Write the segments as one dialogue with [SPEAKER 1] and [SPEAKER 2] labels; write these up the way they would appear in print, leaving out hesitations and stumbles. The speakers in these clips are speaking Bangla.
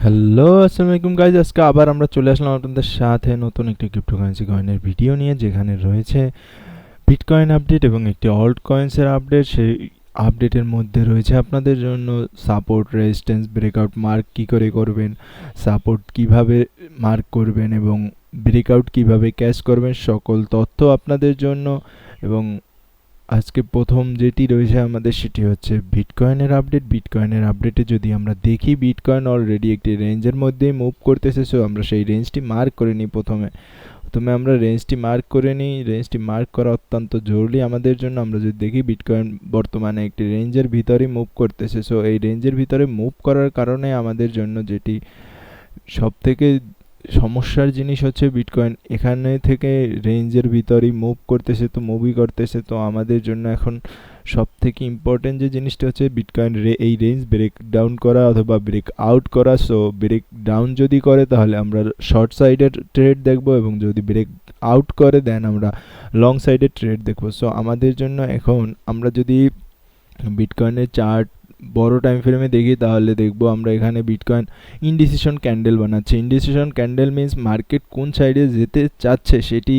[SPEAKER 1] হ্যালো, আসসালামু আলাইকুম গাইজ। আজকে আবার আমরা চলে আসলাম আপনাদের সাথে নতুন একটি ক্রিপ্টোকারেন্সি কয়েনের ভিডিও নিয়ে, যেখানে রয়েছে বিটকয়েন আপডেট এবং একটি অল্ট কয়েন্সের আপডেট। সেই আপডেটের মধ্যে রয়েছে আপনাদের জন্য সাপোর্ট, রেজিস্ট্যান্স, ব্রেকআউট মার্ক কী করে করবেন, সাপোর্ট কিভাবে মার্ক করবেন এবং ব্রেকআউট কিভাবে ক্যাচ করবেন, সকল তথ্য আপনাদের জন্য। এবং আজকে প্রথম যেটি রয়েছে আমাদের সেটি হচ্ছে বিটকয়েনের আপডেট। বিটকয়েনের আপডেটে যদি আমরা দেখি, বিটকয়েন অলরেডি একটি রেঞ্জের মধ্যেই মুভ করতেছে। সো আমরা সেই রেঞ্জটি মার্ক করে নিই। প্রথমে আমরা রেঞ্জটি মার্ক করে নিই। রেঞ্জটি মার্ক করা অত্যন্ত জরুরি আমাদের জন্য। আমরা যদি দেখি বিটকয়েন বর্তমানে একটি রেঞ্জের ভিতরে মুভ করতেছে। সো এই রেঞ্জের ভিতরে মুভ করার কারণে আমাদের জন্য যেটি সবথেকে সমস্যার জিনিস হচ্ছে, বিটকয়েন এখানে থেকে রেঞ্জের ভিতরেই মুভ করতেছে, তো মুভই করতেছে। তো আমাদের জন্য এখন সবথেকে ইম্পর্টেন্ট যে জিনিসটা হচ্ছে বিটকয়েন এই রেঞ্জ ব্রেক ডাউন করা অথবা ব্রেক আউট করা। সো ব্রেক ডাউন যদি করে তাহলে আমরা শর্ট সাইডের ট্রেড দেখবো, এবং যদি ব্রেক আউট করে দেন আমরা লং সাইডের ট্রেড দেখবো। সো আমাদের জন্য এখন আমরা যদি বিটকয়েনের চার্ট বড় টাইম ফ্রেমে দেখি, তাহলে দেখবো আমরা এখানে বিটকয়েন ইনডিসিশন ক্যান্ডেল বানাচ্ছে। ইনডিসিশন ক্যান্ডেল মিন্স মার্কেট কোন সাইডে যেতে চাচ্ছে সেটি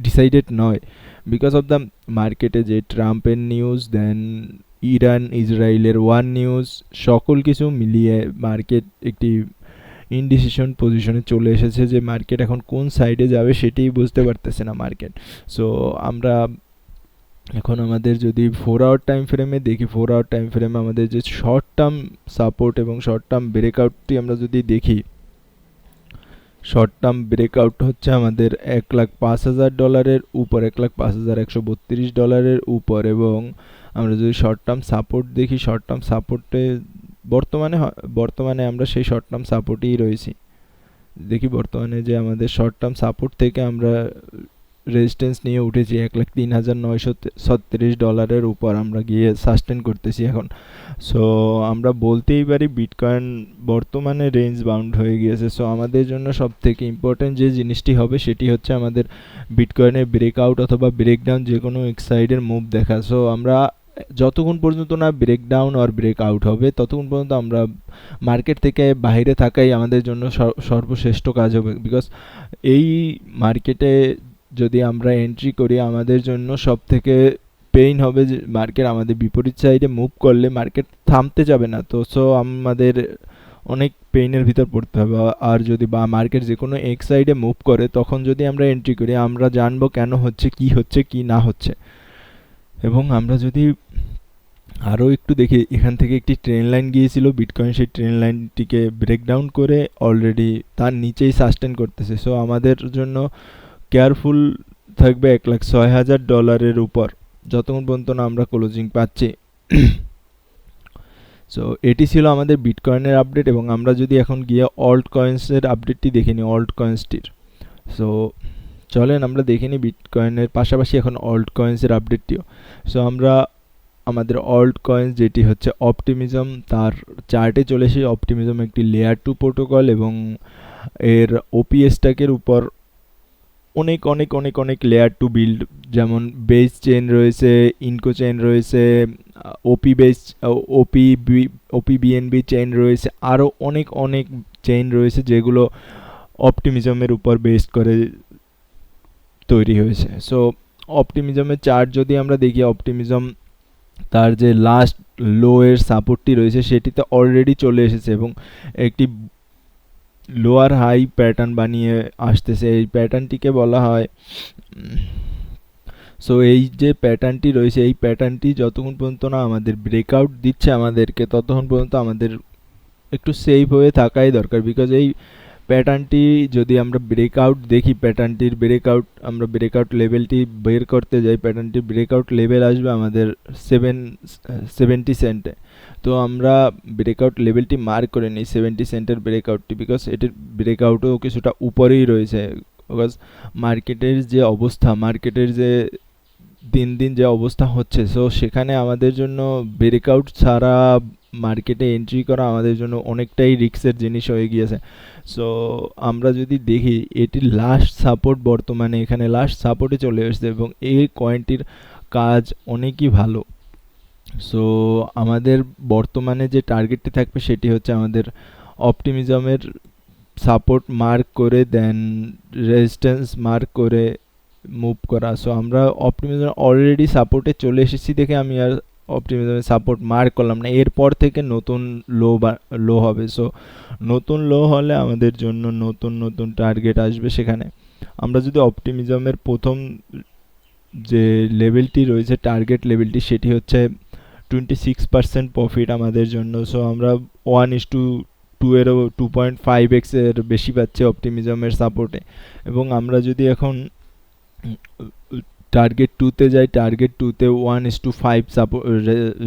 [SPEAKER 1] ডিসাইডেড নয়, বিকজ অফ দ্য মার্কেটে যে ট্রাম্পের নিউজ, দেন ইরান ইসরায়েলের ওয়ার নিউজ, সকল কিছু মিলিয়ে মার্কেট একটি ইনডিসিশন পজিশনে চলে এসেছে, যে মার্কেট এখন কোন সাইডে যাবে সেটাই বুঝতে পারতেছে না মার্কেট। সো আমরা এখন আমাদের যদি 4 আওয়ার টাইম ফ্রেমে দেখি, 4 আওয়ার টাইম ফ্রেমে আমাদের যে শর্ট টার্ম সাপোর্ট এবং শর্ট টার্ম ব্রেকআউটটি আমরা যদি দেখি, শর্ট টার্ম ব্রেকআউট হচ্ছে আমাদের $1,05,000 উপর, $1,05,132 উপর। এবং আমরা যদি শর্ট টার্ম সাপোর্ট দেখি, শর্ট টার্ম সাপোর্টে বর্তমানে আমরা সেই শর্ট টার্ম সাপোর্টেই রয়েছি। দেখি বর্তমানে যে আমাদের শর্ট টার্ম সাপোর্ট থেকে আমরা রেজিস্ট্যান্স নিয়ে উঠেছি $1,03,936 উপর আমরা গিয়ে সাস্টেন করতেছি এখন। সো আমরা বলতেই পারি বিটকয়েন বর্তমানে রেঞ্জ বাউন্ড হয়ে গিয়েছে। সো আমাদের জন্য সবথেকে ইম্পর্ট্যান্ট যে জিনিসটি হবে সেটি হচ্ছে আমাদের বিটকয়েনের ব্রেকআউট অথবা ব্রেকডাউন, যে কোনো এক সাইডের মুভ দেখা। সো আমরা যতক্ষণ পর্যন্ত না ব্রেকডাউন আর ব্রেকআউট হবে ততক্ষণ পর্যন্ত আমরা মার্কেট থেকে বাইরে থাকাই আমাদের জন্য সর্বশ্রেষ্ঠ কাজ হবে, বিকজ এই মার্কেটে যদি আমরা এন্ট্রি করি আমাদের জন্য সবথেকে পেইন হবে যে মার্কেট আমাদের বিপরীত সাইডে মুভ করলে মার্কেট থামতে যাবে না। তো সো আমাদের অনেক পেইনের ভিতর পড়তে হবে। আর যদি বা মার্কেট যে কোনো এক সাইডে মুভ করে তখন যদি আমরা এন্ট্রি করি, আমরা জানবো কেন হচ্ছে, কি না হচ্ছে। এবং আমরা যদি আরও একটু দেখি, এখান থেকে একটি ট্রেন লাইন গিয়েছিল, বিটকয়েন সেই ট্রেন লাইনটিকে ব্রেকডাউন করে অলরেডি তার নিচেই সাস্টেন করতেছে। সো আমাদের জন্য কেয়ারফুল থাকবে $1,06,000 উপর, যতক্ষণ পর্যন্ত না আমরা ক্লোজিং পাচ্ছি। সো এটি ছিল আমাদের বিটকয়েনের আপডেট। এবং আমরা যদি এখন গিয়ে অল্ট কয়েন্সের আপডেটটি দেখে নিই, অল্ট কয়েন্সটির। সো চলেন আমরা দেখে নিই বিটকয়েনের পাশাপাশি এখন অল্ট কয়েন্সের আপডেটটিও। সো আমরা আমাদের অল্ট কয়েন্স যেটি হচ্ছে অপটিমিজম, তার চার্টে চলে এসে অপটিমিজম একটি লেয়ার 2 প্রোটোকল, এবং এর ওপি স্ট্যাকের উপর অনেক অনেক অনেক অনেক লেয়ার টু বিল্ড, যেমন বেস চেন রয়েছে, ইনকো চেন রয়েছে, ওপি বেস, ওপি বিএনবি চেন রয়েছে, আরও অনেক অনেক চেইন রয়েছে যেগুলো অপটিমিজমের উপর বেস করে তৈরি হয়েছে। সো অপটিমিজমের চার্ট যদি আমরা দেখি, অপটিমিজম তার যে লাস্ট লোয়ের সাপোর্টটি রয়েছে সেটিতে অলরেডি চলে এসেছে এবং একটি লোয়ার হাই প্যাটার্ন বানিয়ে আসতেছে। এই প্যাটার্নটিকে বলা হয়, সো এই যে প্যাটার্নটি রয়েছে, এই প্যাটার্নটি যতক্ষণ পর্যন্ত না আমাদের ব্রেকআউট দিচ্ছে আমাদেরকে, ততক্ষণ পর্যন্ত আমাদের একটু সেফ হয়ে থাকাই দরকার। বিকজ এই প্যাটার্নটি যদি আমরা ব্রেকআউট দেখি, প্যাটার্নটির ব্রেকআউট, আমরা ব্রেকআউট লেভেলটি বের করতে যাই, প্যাটার্নটির ব্রেকআউট লেভেল আসবে আমাদের 70 সেন্টে। তো আমরা ব্রেকআউট লেভেলটি মার্ক করে নিই 70 সেন্টের ব্রেকআউটটি, বিকজ এটির ব্রেকআউটও কিছুটা উপরেই রয়েছে। বিকজ মার্কেটের যে অবস্থা, মার্কেটের যে দিন দিন যে অবস্থা হচ্ছে, সো সেখানে আমাদের জন্য ব্রেকআউট ছাড়া মার্কেটে এন্ট্রি করা আমাদের জন্য অনেকটাই রিস্কের জিনিস হয়ে গিয়েছে। সো আমরা যদি দেখি, এটির লাস্ট সাপোর্ট বর্তমানে এখানে লাস্ট সাপোর্টে চলে এসেছে এবং এই কয়েনটির কাজ অনেকই ভালো। সো আমাদের বর্তমানে যে টার্গেটটি থাকবে সেটি হচ্ছে আমাদের অপটিমিজমের সাপোর্ট মার্ক করে দেন রেজিস্ট্যান্স মার্ক করে মুভ করা। সো আমরা অপটিমিজম অলরেডি সাপোর্টে চলে এসেছি দেখে আমি আর অপটিমিজমের সাপোর্ট মার্ক করলাম না। এরপর থেকে নতুন লো হবে। সো নতুন লো হলে আমাদের জন্য নতুন নতুন টার্গেট আসবে। সেখানে আমরা যদি অপটিমিজমের প্রথম যে লেভেলটি রয়েছে টার্গেট লেভেলটি, সেটি হচ্ছে 26% প্রফিট আমাদের জন্য। সো আমরা 1:2 এরও 2.5x এর বেশি পাচ্ছি অপটিমিজমের সাপোর্টে। এবং আমরা যদি এখন টার্গেট 2তে যাই, টার্গেট 2তে 1:5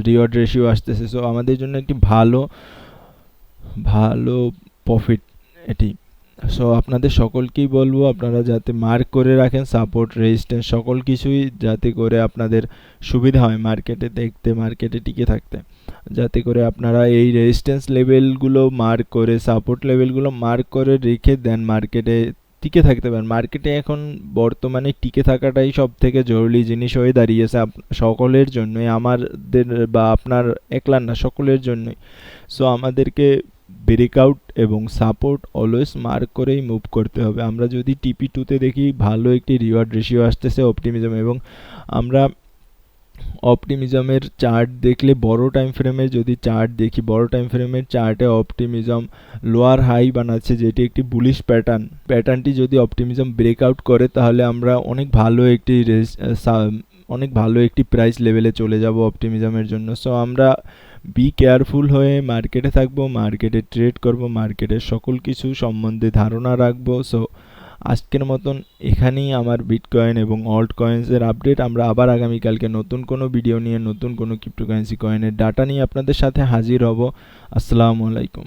[SPEAKER 1] রিওয়ার্ড রেশিও আসতেছে। সো আমাদের জন্য একটি ভালো প্রফিট এটি। সো আপনাদের সকলকেই বলবো আপনারা যাতে মার্ক করে রাখেন সাপোর্ট রেজিস্ট্যান্স সকল কিছুই, যাতে করে আপনাদের সুবিধা হয় মার্কেটে দেখতে, মার্কেটে টিকে থাকতে, যাতে করে আপনারা এই রেজিস্ট্যান্স লেভেলগুলো মার্ক করে সাপোর্ট লেভেলগুলো মার্ক করে রেখে দেন মার্কেটে টিকে থাকতে পারেন। মার্কেটে এখন বর্তমানে টিকে থাকাটাই সব থেকে জরুরি জিনিস হয়ে দাঁড়িয়েছে সকলের জন্যই, আমাদের বা আপনার একলার না, সকলের জন্যই। সো আমাদেরকে ব্রেকআউট এবং সাপোর্ট অলওয়েজ মার্ক করেই মুভ করতে হবে। আমরা যদি TP2 তে দেখি ভালো একটি রিওয়ার্ড রেশিও আসতেছে অপটিমিজম, এবং আমরা অপটিমিজমের চার্ট দেখলে বড় টাইম ফ্রেমের যদি চার্ট দেখি, বড় টাইম ফ্রেমের চার্টে অপটিমিজম লোয়ার হাই বানাচ্ছে, যেটি একটি বুলিশ প্যাটার্নটি যদি অপটিমিজম ব্রেকআউট করে তাহলে আমরা অনেক ভালো একটি প্রাইস লেভেলে চলে যাব অপটিমিজমের জন্য। সো আমরা বি কেয়ারফুল হয়ে মার্কেটে থাকবো, মার্কেটে ট্রেড করব, মার্কেটের সকল কিছু সম্বন্ধে ধারণা রাখবো। সো আজকের মতন এখানেই আমার বিটকয়েন এবং অল্ট কয়েন্সের আপডেট। আমরা আবার আগামীকালকে নতুন কোনো ভিডিও নিয়ে, নতুন কোনো ক্রিপ্টোকারেন্সি কয়েনের ডাটা নিয়ে আপনাদের সাথে হাজির হব। আসসালামু আলাইকুম।